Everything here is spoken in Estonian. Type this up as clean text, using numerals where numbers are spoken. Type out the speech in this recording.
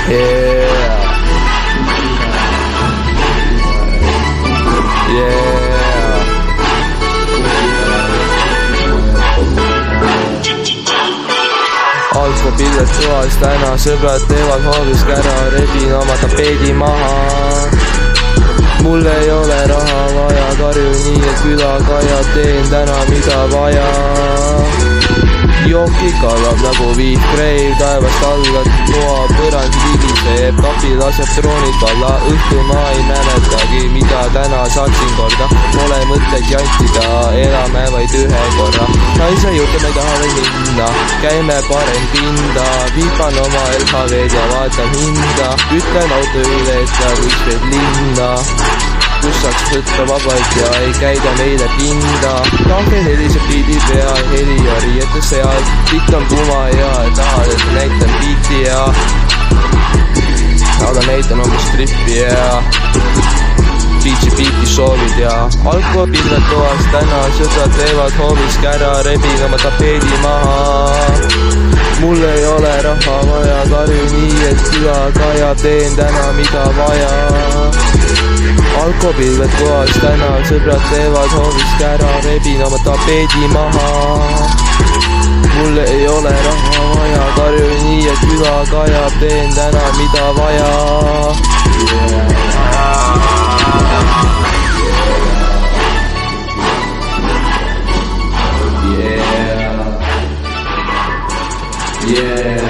Yeah. Yeah. alkopilet toas täna, sõbrad teevad hoovis kära, rebin oma tapeedi maha. mul ei ole raha vaja, karjun nii, et külakaja, teen täna mida vaja. jooki kallab nagu viib kreiv taevast alla, toa põrand ligiseb, kapi laseb troonid valla. õhtu ma ei mäletagi, mida täna saatsin korda, pole mõtet jantida, elame vaid ühe korra. naise juurde ma ei taha veel minna, käime parem pinda, viipan oma LHV-d ja vaatan hinda. ütlen auto üle, et ta võiks veel linna, kus saaks võtta vabalt ja ei käida meile pinda. tahvel heliseb biidi peal, heli ja riiete seal, siit on kuma ja tahad, et näitan biiti ja aga näitan oma strippi ja biiti soovid ja alkoholpilved toas täna, sõbrad teevad hoovis kära, rebin oma tapeedi maha. mul ei ole raha vaja, karjun nii, et külakaja, teen täna mida vaja. alkoholpilved toas täna, sõbrad teevad hoovis kära, rebin oma tapeedi maha. mul ei ole raha vaja, karjun nii, et külakaja, teen täna mida vaja. Yeah.